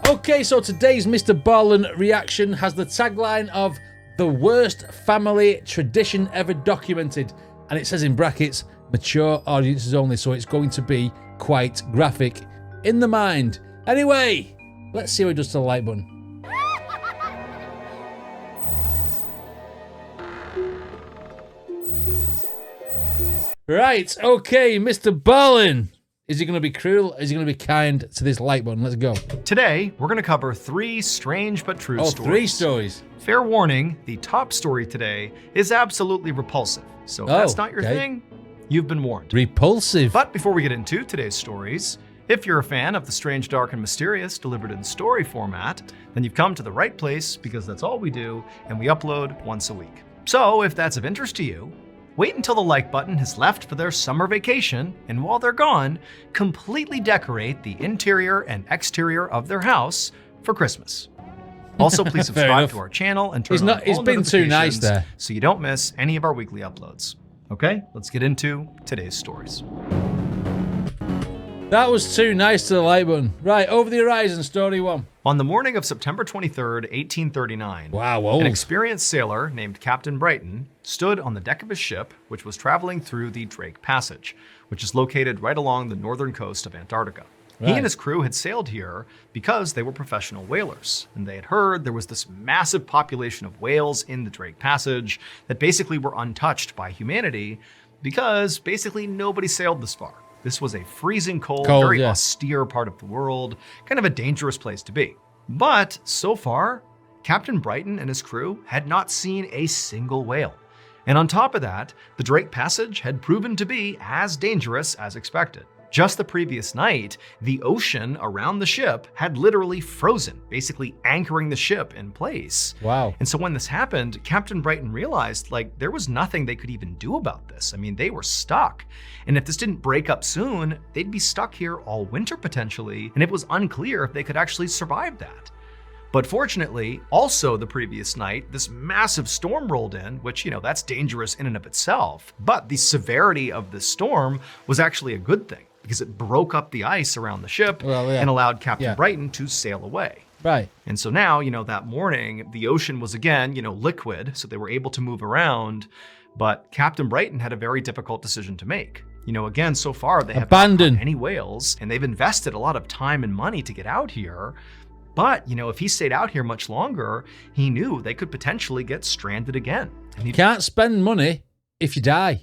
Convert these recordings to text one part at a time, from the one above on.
Okay, so today's Mr. Ballen reaction has the tagline of the worst family tradition ever documented. And it says in brackets, mature audiences only, so it's going to be quite graphic in the mind. Anyway, let's see what he does to the like button. Right, okay, Mr. Ballen. Is he going to be cruel? Is he going to be kind to this like button? Let's go. Today, we're going to cover 3 strange but true stories. 3 stories. Fair warning, the top story today is absolutely repulsive. So if that's not your thing, you've been warned. Repulsive. But before we get into today's stories, if you're a fan of the strange, dark, and mysterious delivered in story format, then you've come to the right place because that's all we do, and we upload once a week. So if that's of interest to you, wait until the like button has left for their summer vacation, and while they're gone, completely decorate the interior and exterior of their house for Christmas. Also, please subscribe to our channel and turn on all been too nice there, so you don't miss any of our weekly uploads. Okay, let's get into today's stories. That was too nice to the like button. Right, over the horizon, story 1. On the morning of September 23rd, 1839, wow, old. An experienced sailor named Captain Brighton stood on the deck of his ship, which was traveling through the Drake Passage, which is located right along the northern coast of Antarctica. Right. He and his crew had sailed here because they were professional whalers, and they had heard there was this massive population of whales in the Drake Passage that basically were untouched by humanity because basically nobody sailed this far. This was a freezing cold, very austere part of the world, kind of a dangerous place to be. But so far, Captain Brighton and his crew had not seen a single whale. And on top of that, the Drake Passage had proven to be as dangerous as expected. Just the previous night, the ocean around the ship had literally frozen, basically anchoring the ship in place. Wow. And so when this happened, Captain Brighton realized there was nothing they could even do about this. I mean, they were stuck. And if this didn't break up soon, they'd be stuck here all winter potentially, and it was unclear if they could actually survive that. But fortunately, also the previous night, this massive storm rolled in, which, that's dangerous in and of itself. But the severity of the storm was actually a good thing, because it broke up the ice around the ship and allowed Captain Brighton to sail away. Right. And so now, that morning, the ocean was again, liquid, so they were able to move around. But Captain Brighton had a very difficult decision to make. Again, so far they have not caught any whales, and they've invested a lot of time and money to get out here. But, if he stayed out here much longer, he knew they could potentially get stranded again. And you can't spend money if you die. You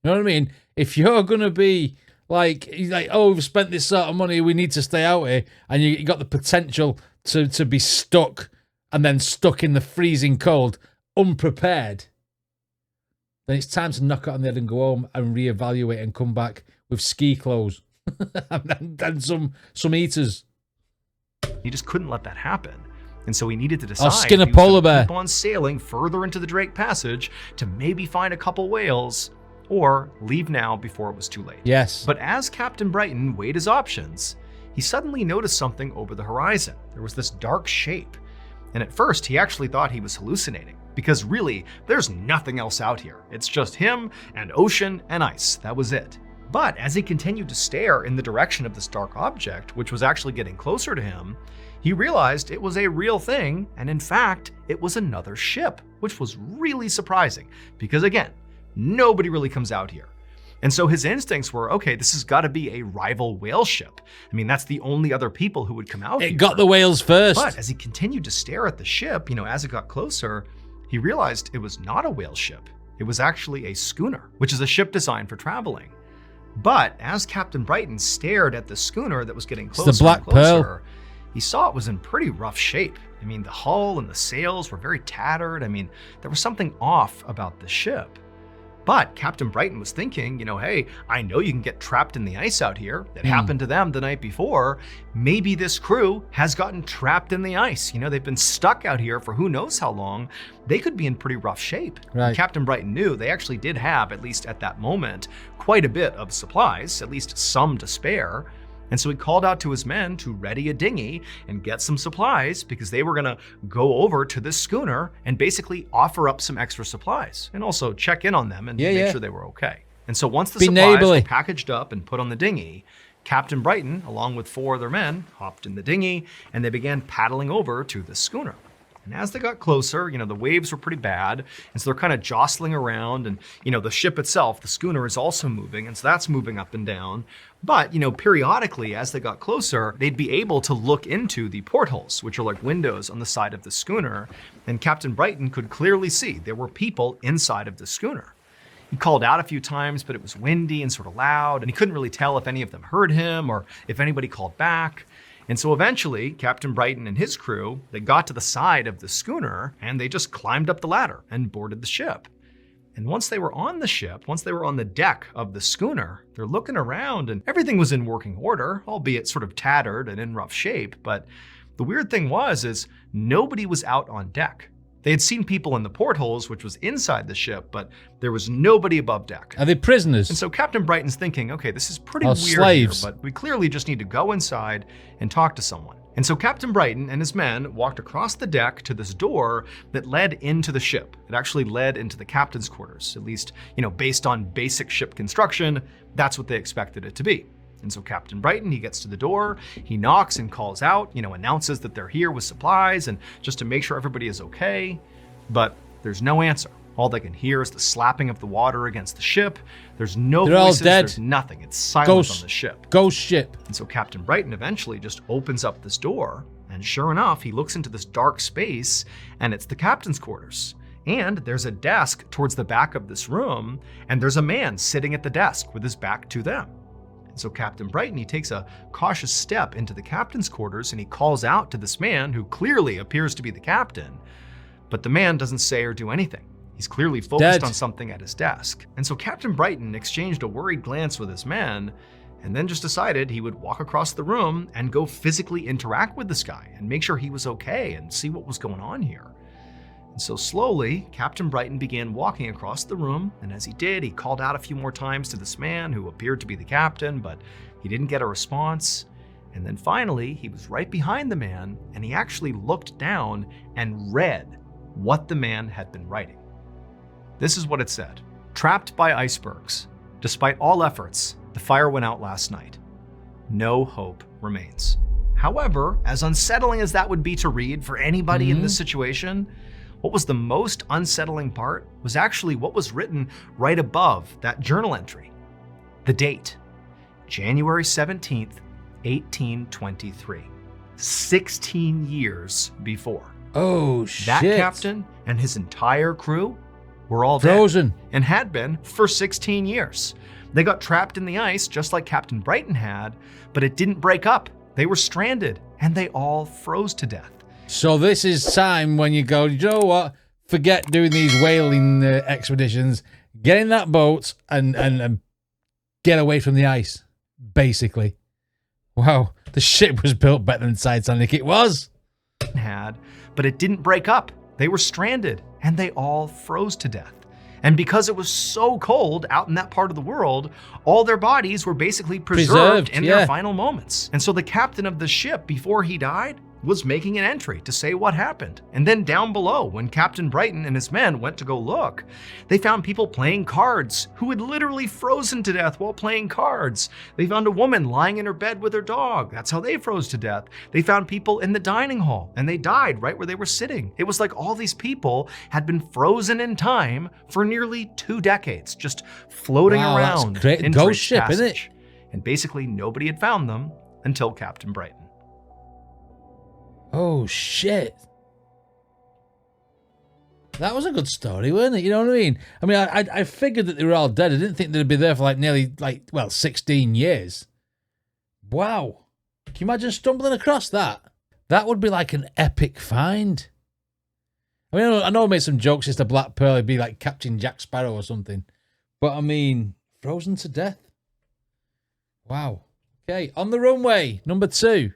know what I mean? If you're going to be he's like, oh, we've spent this sort of money, we need to stay out here, and you got the potential to be stuck and then stuck in the freezing cold, unprepared, then it's time to knock it on the head and go home and reevaluate and come back with ski clothes and some eaters. He just couldn't let that happen. And so he needed to decide skin a polar bear. Keep on sailing further into the Drake Passage to maybe find a couple whales, or leave now before it was too late. Yes. But as Captain Brighton weighed his options, he suddenly noticed something over the horizon. There was this dark shape. And at first, he actually thought he was hallucinating, because really, there's nothing else out here. It's just him and ocean and ice. That was it. But as he continued to stare in the direction of this dark object, which was actually getting closer to him, he realized it was a real thing, and in fact, it was another ship, which was really surprising, because again, nobody really comes out here. And so his instincts were, okay, this has got to be a rival whale ship. I mean, that's the only other people who would come out here. It got the whales first. But as he continued to stare at the ship, as it got closer, he realized it was not a whale ship. It was actually a schooner, which is a ship designed for traveling. But as Captain Brighton stared at the schooner that was getting closer and closer, he saw it was in pretty rough shape. I mean, the hull and the sails were very tattered. I mean, there was something off about the ship. But Captain Brighton was thinking, hey, I know you can get trapped in the ice out here. That happened to them the night before. Maybe this crew has gotten trapped in the ice. They've been stuck out here for who knows how long. They could be in pretty rough shape. Right. And Captain Brighton knew they actually did have, at least at that moment, quite a bit of supplies, at least some to spare. And so he called out to his men to ready a dinghy and get some supplies, because they were going to go over to this schooner and basically offer up some extra supplies and also check in on them and make sure they were okay. And so once the supplies were packaged up and put on the dinghy, Captain Brighton, along with 4 other men, hopped in the dinghy and they began paddling over to the schooner. And as they got closer, the waves were pretty bad, and so they're kind of jostling around, and the ship itself, the schooner, is also moving, and so that's moving up and down. But periodically, as they got closer, they'd be able to look into the portholes, which are like windows on the side of the schooner, and Captain Brighton could clearly see there were people inside of the schooner. He called out a few times, but it was windy and sort of loud, and he couldn't really tell if any of them heard him or if anybody called back. And so eventually, Captain Brighton and his crew, they got to the side of the schooner and they just climbed up the ladder and boarded the ship. And once they were on the ship, once they were on the deck of the schooner, they're looking around and everything was in working order, albeit sort of tattered and in rough shape. But the weird thing was nobody was out on deck. They had seen people in the portholes, which was inside the ship, but there was nobody above deck. Are they prisoners? And so Captain Brighton's thinking, okay, this is pretty weird slaves. here, but we clearly just need to go inside and talk to someone. And so Captain Brighton and his men walked across the deck to this door that led into the ship. It actually led into the captain's quarters, at least, based on basic ship construction, that's what they expected it to be. And so Captain Brighton, he gets to the door, he knocks and calls out, announces that they're here with supplies and just to make sure everybody is okay. But there's no answer. All they can hear is the slapping of the water against the ship. There's no They're voices, all dead. There's nothing. It's silent on the ship. Ghost ship. And so Captain Brighton eventually just opens up this door, and sure enough, he looks into this dark space, and it's the captain's quarters. And there's a desk towards the back of this room, and there's a man sitting at the desk with his back to them. And so Captain Brighton, he takes a cautious step into the captain's quarters and he calls out to this man who clearly appears to be the captain. But the man doesn't say or do anything. He's clearly focused on something at his desk. And so Captain Brighton exchanged a worried glance with his men and then just decided he would walk across the room and go physically interact with this guy and make sure he was okay and see what was going on here. And so slowly, Captain Brighton began walking across the room, and as he did, he called out a few more times to this man who appeared to be the captain, but he didn't get a response. And then finally, he was right behind the man, and he actually looked down and read what the man had been writing. This is what it said. Trapped by icebergs. Despite all efforts, the fire went out last night. No hope remains. However, as unsettling as that would be to read for anybody in this situation, what was the most unsettling part was actually what was written right above that journal entry. The date, January 17th, 1823. 16 years before. Oh, shit. That captain and his entire crew were all frozen dead and had been for 16 years. They got trapped in the ice just like Captain Brighton had, but it didn't break up. They were stranded and they all froze to death. So this is time when you go, you know what? Forget doing these whaling expeditions. Get in that boat and get away from the ice, basically. Wow, the ship was built better than Titanic. It was. But it didn't break up. They were stranded and they all froze to death. And because it was so cold out in that part of the world, all their bodies were basically preserved in their final moments. And so the captain of the ship, before he died, was making an entry to say what happened. And then down below, when Captain Brighton and his men went to go look, they found people playing cards who had literally frozen to death while playing cards. They found a woman lying in her bed with her dog. That's how they froze to death. They found people in the dining hall and they died right where they were sitting. It was like all these people had been frozen in time for nearly 2 decades, just floating around in Ghost ship, isn't it? And basically nobody had found them until Captain Brighton. Oh, shit. That was a good story, wasn't it? You know what I mean? I mean, I figured that they were all dead. I didn't think they'd be there for nearly 16 years. Wow. Can you imagine stumbling across that? That would be like an epic find. I mean, I know I made some jokes. It's the Black Pearl. It'd be like Captain Jack Sparrow or something. But I mean, frozen to death. Wow. Okay, on the runway, number 2.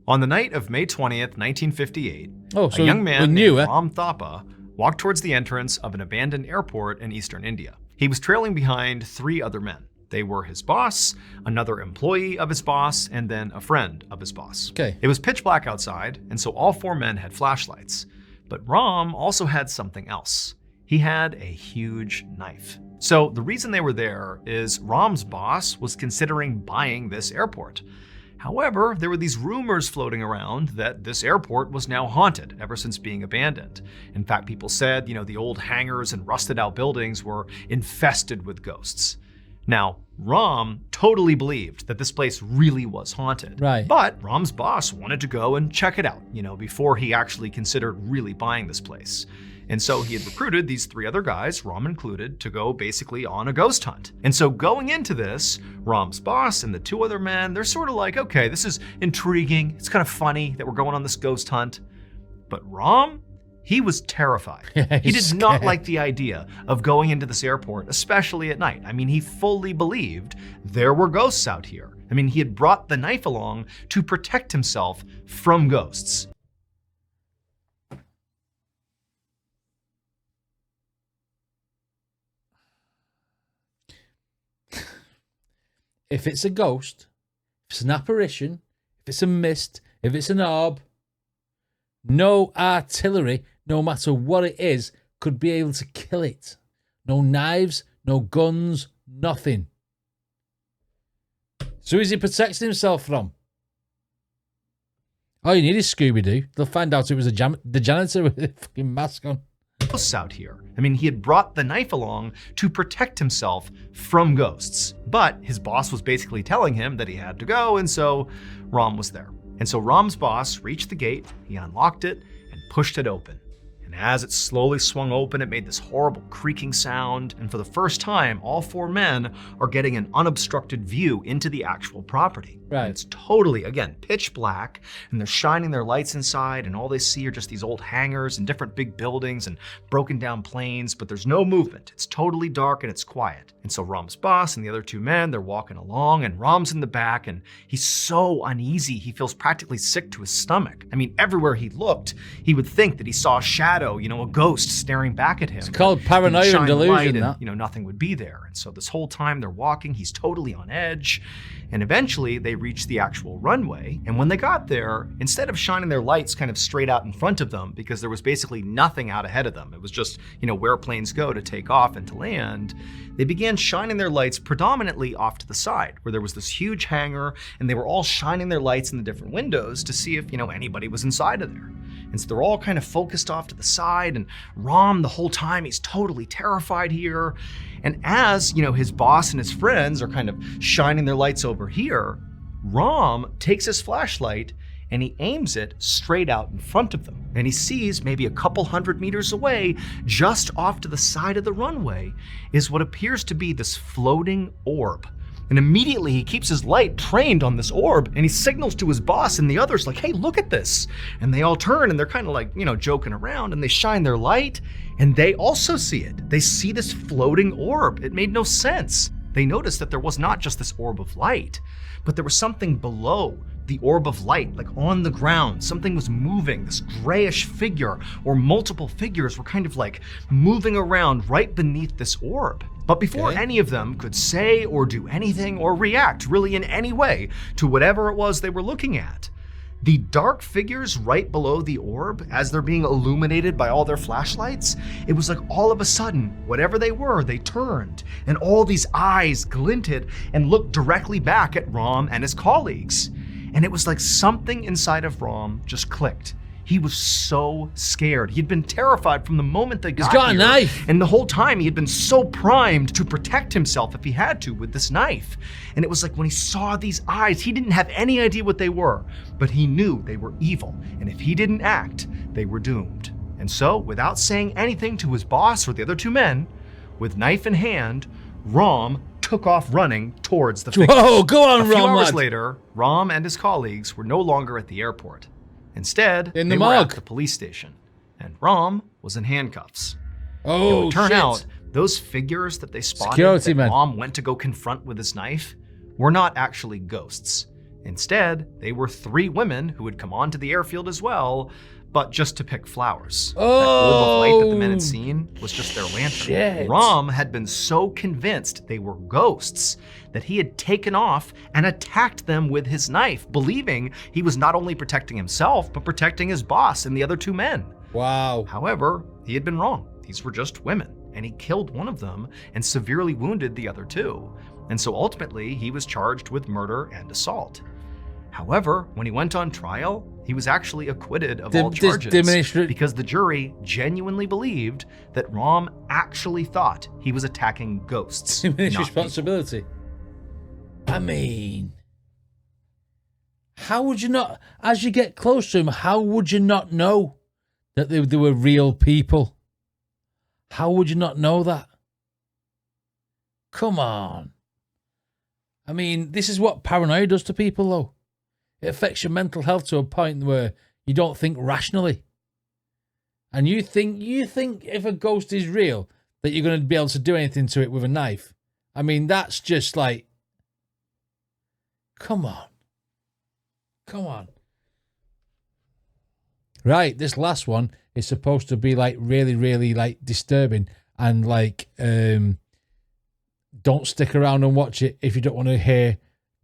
On the night of May 20th, 1958, a young man named Ram Thapa walked towards the entrance of an abandoned airport in eastern India. He was trailing behind 3 other men. They were his boss, another employee of his boss, and then a friend of his boss. Okay. It was pitch black outside, and so all 4 men had flashlights. But Ram also had something else. He had a huge knife. So the reason they were there is Rom's boss was considering buying this airport. However, there were these rumors floating around that this airport was now haunted ever since being abandoned. In fact, people said, the old hangars and rusted out buildings were infested with ghosts. Now, Rom totally believed that this place really was haunted. Right. But Rom's boss wanted to go and check it out, before he actually considered really buying this place. And so he had recruited these 3 other guys, Rom included, to go basically on a ghost hunt. And so going into this, Rom's boss and the 2 other men, they're sort of like, okay, this is intriguing. It's kind of funny that we're going on this ghost hunt. But Rom, he was terrified. He did not like the idea of going into this airport, especially at night. I mean, he fully believed there were ghosts out here. I mean, he had brought the knife along to protect himself from ghosts. If it's a ghost, if it's an apparition, if it's a mist, if it's an orb, no artillery, no matter what it is, could be able to kill it. No knives, no guns, nothing. So who's he protecting himself from? All you need is Scooby-Doo. They'll find out it was the janitor with a fucking mask on. Out here. I mean, he had brought the knife along to protect himself from ghosts. But his boss was basically telling him that he had to go, and so Rom was there. And so Rom's boss reached the gate, he unlocked it, and pushed it open. And as it slowly swung open, it made this horrible creaking sound. And for the first time, all 4 men are getting an unobstructed view into the actual property. Right. And it's totally, again, pitch black, and they're shining their lights inside, and all they see are just these old hangars and different big buildings and broken down planes, but there's no movement. It's totally dark and it's quiet. And so Rom's boss and the other 2 men, they're walking along, and Rom's in the back, and he's so uneasy, he feels practically sick to his stomach. I mean, everywhere he looked, he would think that he saw a shadow, a ghost staring back at him. It's called paranoia and delusion, and, nothing would be there. And so this whole time they're walking, he's totally on edge. And eventually they reached the actual runway. And when they got there, instead of shining their lights kind of straight out in front of them, because there was basically nothing out ahead of them, it was just, where planes go to take off and to land, they began shining their lights predominantly off to the side, where there was this huge hangar, and they were all shining their lights in the different windows to see if, anybody was inside of there. And so they're all kind of focused off to the side, and Rom, the whole time, he's totally terrified here. And as, his boss and his friends are kind of shining their lights over here, Rom takes his flashlight and he aims it straight out in front of them. And he sees maybe a couple 100 meters away, just off to the side of the runway, is what appears to be this floating orb. And immediately he keeps his light trained on this orb, and he signals to his boss and the others like, hey, look at this. And they all turn, and they're kind of like, joking around, and they shine their light, and they also see it. They see this floating orb. It made no sense. They noticed that there was not just this orb of light, but there was something below the orb of light, like on the ground. Something was moving, this grayish figure, or multiple figures were kind of like moving around right beneath this orb. But before any of them could say or do anything or react really in any way to whatever it was they were looking at, the dark figures right below the orb, as they're being illuminated by all their flashlights, it was like all of a sudden, whatever they were, they turned, and all these eyes glinted and looked directly back at Rom and his colleagues. And it was like something inside of Rom just clicked. He was so scared. He'd been terrified from the moment they got here. He's got a knife. And the whole time he had been so primed to protect himself if he had to with this knife. And it was like when he saw these eyes, he didn't have any idea what they were, but he knew they were evil. And if he didn't act, they were doomed. And so, without saying anything to his boss or the other 2 men, with knife in hand, Rom took off running towards the figures. Whoa, go on, Rom. A few hours later, Rom and his colleagues were no longer at the airport. Instead, in they the were morgue. at the police station, and Rom was in handcuffs. Oh, it would turn shit. out those figures that they spotted Security that man. Rom went to go confront with his knife were not actually ghosts. Instead, they were 3 women who had come onto the airfield as well, but just to pick flowers. That orb of light that the men had seen was just their lantern. Shit. Rom had been so convinced they were ghosts that he had taken off and attacked them with his knife, believing he was not only protecting himself, but protecting his boss and the other 2 men. Wow. However, he had been wrong. these were just women, and he killed one of them and severely wounded the other two. And so ultimately, he was charged with murder and assault. However, when he went on trial, he was actually acquitted of all charges because the jury genuinely believed that Rom actually thought he was attacking ghosts. Diminished responsibility. People. I mean, how would you not, as you get close to him, how would you not know that they were real people? How would you not know that? Come on. I mean, this is what paranoia does to people, though. It affects your mental health to a point where you don't think rationally. And you think if a ghost is real, that you're going to be able to do anything to it with a knife. I mean, that's just like, come on. Come on. Right, this last one is supposed to be like really, really like disturbing and like don't stick around and watch it if you don't want to hear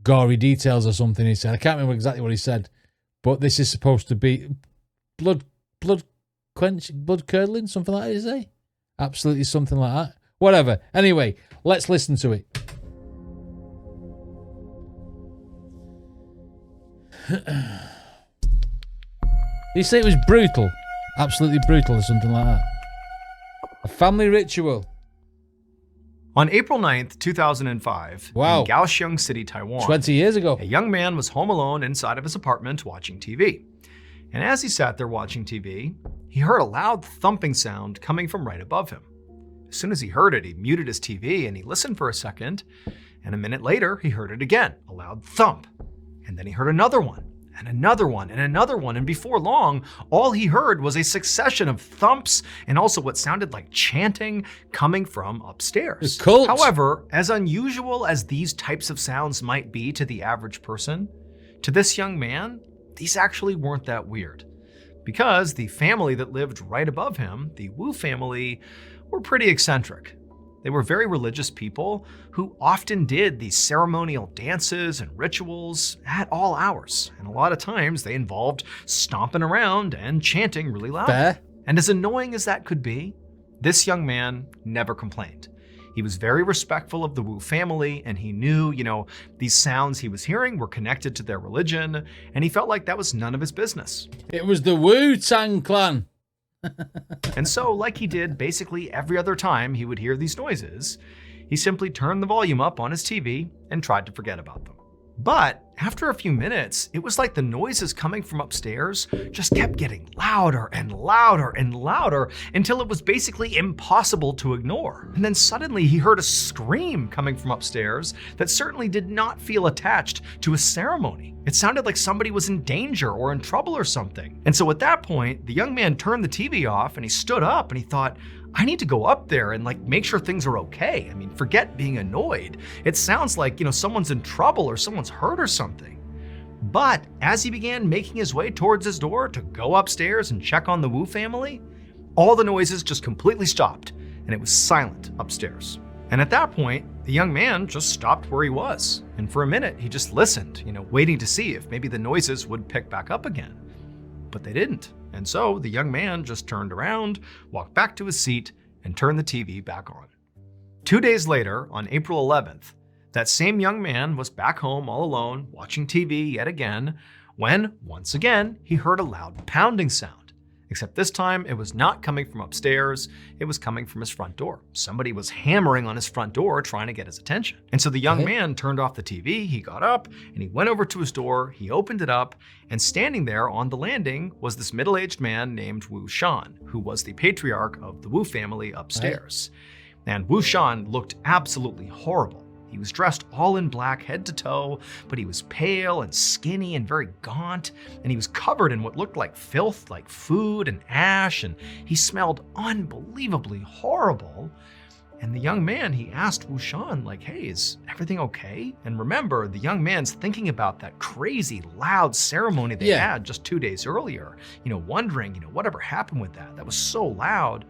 gory details or something he said. I can't remember exactly what he said, but this is supposed to be blood curdling, something like that, is it? Absolutely something like that. Whatever. Anyway, let's listen to it. You say it was brutal? Absolutely brutal or something like that. A family ritual. On April 9th, 2005, in Kaohsiung City, Taiwan, 20 years ago, a young man was home alone inside of his apartment watching TV. And as he sat there watching TV, he heard a loud thumping sound coming from right above him. As soon as he heard it, he muted his TV and he listened for a second. And a minute later, he heard it again, a loud thump. And then he heard another one, and another one, and another one. And before long, all he heard was a succession of thumps and also what sounded like chanting coming from upstairs. However, as unusual as these types of sounds might be to the average person, to this young man, these actually weren't that weird. Because the family that lived right above him, the Wu family, were pretty eccentric. They were very religious people who often did these ceremonial dances and rituals at all hours. And a lot of times they involved stomping around and chanting really loud. And as annoying as that could be, this young man never complained. He was very respectful of the Wu family, and he knew, these sounds he was hearing were connected to their religion, and he felt like that was none of his business. It was the Wu-Tang Clan. And so, like he did basically every other time he would hear these noises, he simply turned the volume up on his TV and tried to forget about them. But after a few minutes, it was like the noises coming from upstairs just kept getting louder and louder and louder until it was basically impossible to ignore. And then suddenly he heard a scream coming from upstairs that certainly did not feel attached to a ceremony. It sounded like somebody was in danger or in trouble or something. And so at that point, the young man turned the TV off and he stood up and he thought, I need to go up there and make sure things are okay. I mean, forget being annoyed. It sounds like, someone's in trouble or someone's hurt or something. But as he began making his way towards his door to go upstairs and check on the Wu family, all the noises just completely stopped and it was silent upstairs. And at that point, the young man just stopped where he was. And for a minute, he just listened, waiting to see if maybe the noises would pick back up again. But they didn't. And so the young man just turned around, walked back to his seat, and turned the TV back on. 2 days later, on April 11th, that same young man was back home all alone, watching TV yet again, when, once again, he heard a loud pounding sound. Except this time, it was not coming from upstairs, it was coming from his front door. Somebody was hammering on his front door trying to get his attention. And so the young man turned off the TV, he got up, and he went over to his door, he opened it up, and standing there on the landing was this middle-aged man named Wu Shan, who was the patriarch of the Wu family upstairs. And Wu Shan looked absolutely horrible. He was dressed all in black head to toe, but he was pale and skinny and very gaunt, and he was covered in what looked like filth, like food and ash, and he smelled unbelievably horrible. And the young man, he asked Wu Shan, hey, is everything okay? And remember, the young man's thinking about that crazy, loud ceremony they had just 2 days earlier, wondering, whatever happened with that? That was so loud.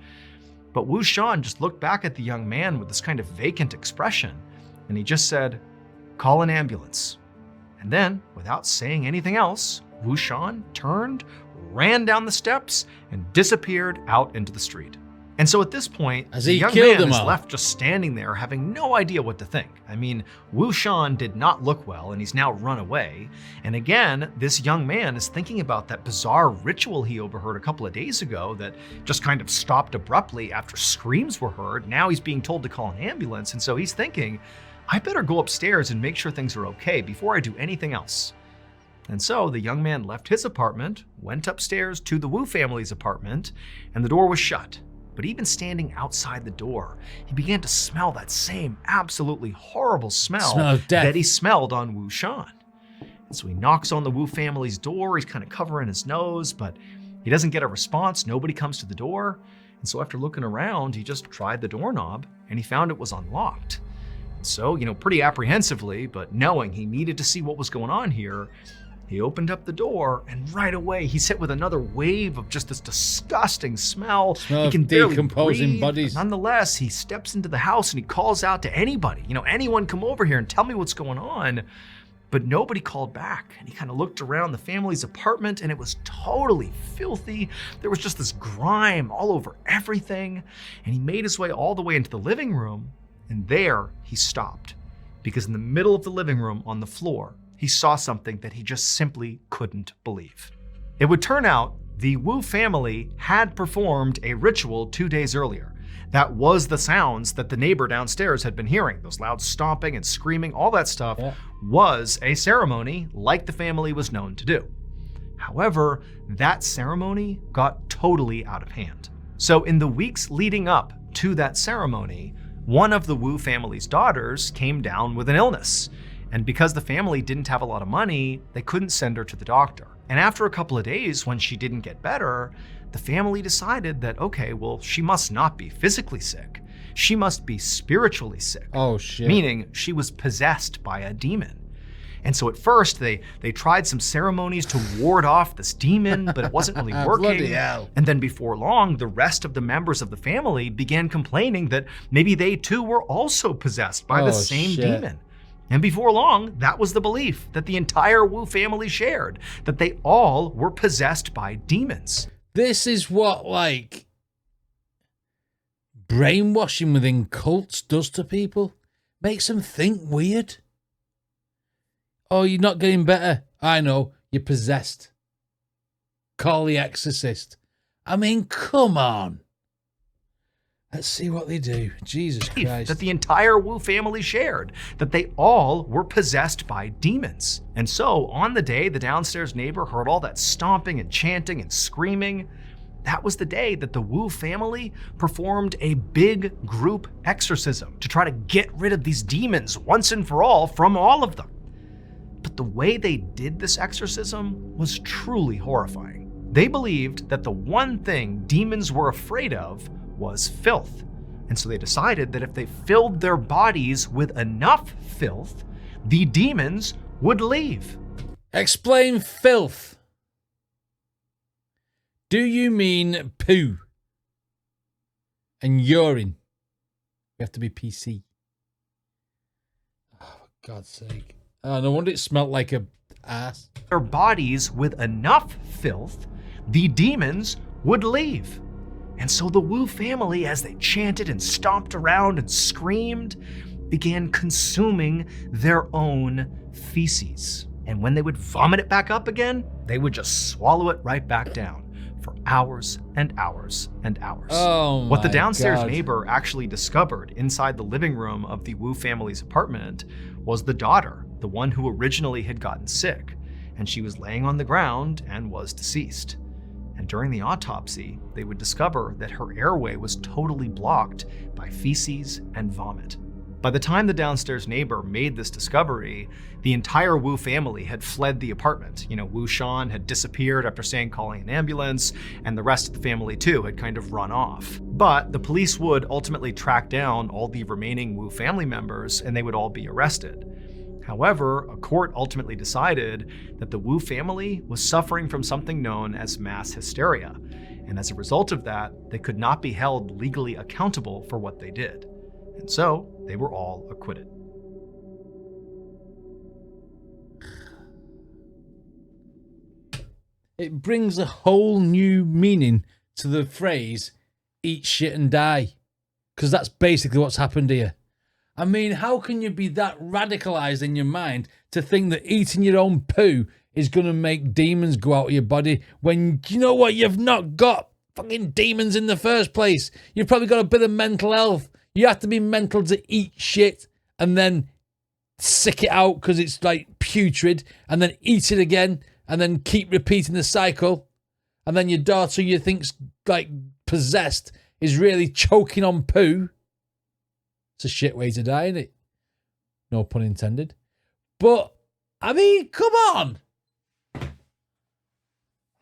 But Wu Shan just looked back at the young man with this kind of vacant expression. And he just said, call an ambulance. And then, without saying anything else, Wu Shan turned, ran down the steps, and disappeared out into the street. And so at this point, As the he young killed man them is all. left just standing there having no idea what to think. I mean, Wu Shan did not look well and he's now run away. And again, this young man is thinking about that bizarre ritual he overheard a couple of days ago that just kind of stopped abruptly after screams were heard. Now he's being told to call an ambulance. And so he's thinking, I better go upstairs and make sure things are okay before I do anything else. And so the young man left his apartment, went upstairs to the Wu family's apartment, and the door was shut. But even standing outside the door, he began to smell that same absolutely horrible smell of death that he smelled on Wu Shan. And so he knocks on the Wu family's door. He's kind of covering his nose, but he doesn't get a response. Nobody comes to the door. And so after looking around, he just tried the doorknob and he found it was unlocked. And so, pretty apprehensively, but knowing he needed to see what was going on here, he opened up the door, and right away he's hit with another wave of just this disgusting smell. Smell He can of barely decomposing breathe, bodies. but nonetheless, he steps into the house and he calls out to anybody. Anyone come over here and tell me what's going on. But nobody called back. And he kind of looked around the family's apartment, and it was totally filthy. There was just this grime all over everything. And he made his way all the way into the living room, and there he stopped. Because in the middle of the living room on the floor, he saw something that he just simply couldn't believe. It would turn out the Wu family had performed a ritual 2 days earlier. That was the sounds that the neighbor downstairs had been hearing. Those loud stomping and screaming, all that stuff was a ceremony like the family was known to do. However, that ceremony got totally out of hand. So in the weeks leading up to that ceremony, one of the Wu family's daughters came down with an illness. And because the family didn't have a lot of money, they couldn't send her to the doctor. And after a couple of days, when she didn't get better, the family decided that, okay, well, she must not be physically sick. She must be spiritually sick. Oh, shit. Meaning she was possessed by a demon. And so at first, they tried some ceremonies to ward off this demon, but it wasn't really working. Bloody hell. And then before long, the rest of the members of the family began complaining that maybe they too were also possessed by the same demon. And before long, that was the belief that the entire Wu family shared, that they all were possessed by demons. This is what, brainwashing within cults does to people. Makes them think weird. Oh, you're not getting better. I know, you're possessed. Call the exorcist. I mean, come on. Let's see what they do. Jesus Christ. That the entire Wu family shared, that they all were possessed by demons. And so on the day the downstairs neighbor heard all that stomping and chanting and screaming, that was the day that the Wu family performed a big group exorcism to try to get rid of these demons once and for all from all of them. But the way they did this exorcism was truly horrifying. They believed that the one thing demons were afraid of was filth. And so they decided that if they filled their bodies with enough filth, the demons would leave. Explain filth. Do you mean poo? And urine? You have to be PC. Oh, for God's sake. Oh, no wonder it smelled like a ass. Their bodies with enough filth, the demons would leave. And so the Wu family, as they chanted and stomped around and screamed, began consuming their own feces. And when they would vomit it back up again, they would just swallow it right back down for hours and hours and hours. Oh, what the downstairs God. neighbor actually discovered inside the living room of the Wu family's apartment was the daughter, the one who originally had gotten sick. And she was laying on the ground and was deceased. And during the autopsy, they would discover that her airway was totally blocked by feces and vomit. By the time the downstairs neighbor made this discovery, the entire Wu family had fled the apartment. Wu Shan had disappeared after saying calling an ambulance, and the rest of the family too had kind of run off. But the police would ultimately track down all the remaining Wu family members, and they would all be arrested. However, a court ultimately decided that the Wu family was suffering from something known as mass hysteria, and as a result of that, they could not be held legally accountable for what they did. And so, they were all acquitted. It brings a whole new meaning to the phrase eat shit and die. Because that's basically what's happened here. I mean, how can you be that radicalized in your mind to think that eating your own poo is going to make demons go out of your body when, you know what, you've not got fucking demons in the first place. You've probably got a bit of mental health. You have to be mental to eat shit and then sick it out because it's like putrid and then eat it again and then keep repeating the cycle. And then your daughter you think's like possessed is really choking on poo. It's a shit way to die, isn't it? No pun intended. But, I mean, come on.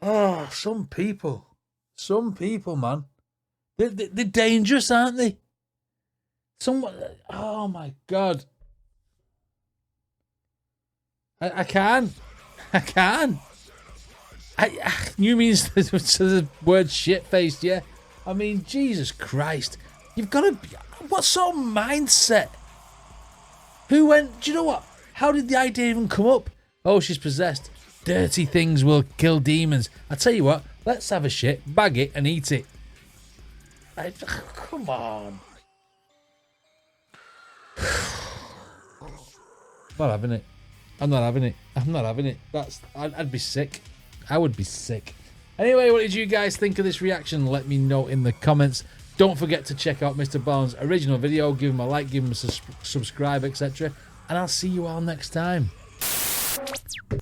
Oh, some people, man. They're dangerous, aren't they? Oh my God. I can't. You mean the word shit-faced, yeah? I mean, Jesus Christ. You've got to be... What sort of mindset? Who went... Do you know what? How did the idea even come up? Oh, she's possessed. Dirty things will kill demons. I tell you what, let's have a shit, bag it, and eat it. Come on. Not having it. I'm not having it. I'd be sick. I would be sick. Anyway, what did you guys think of this reaction? Let me know in the comments. Don't forget to check out Mr. Ballen's original video. Give him a like, give him a subscribe, etc. And I'll see you all next time.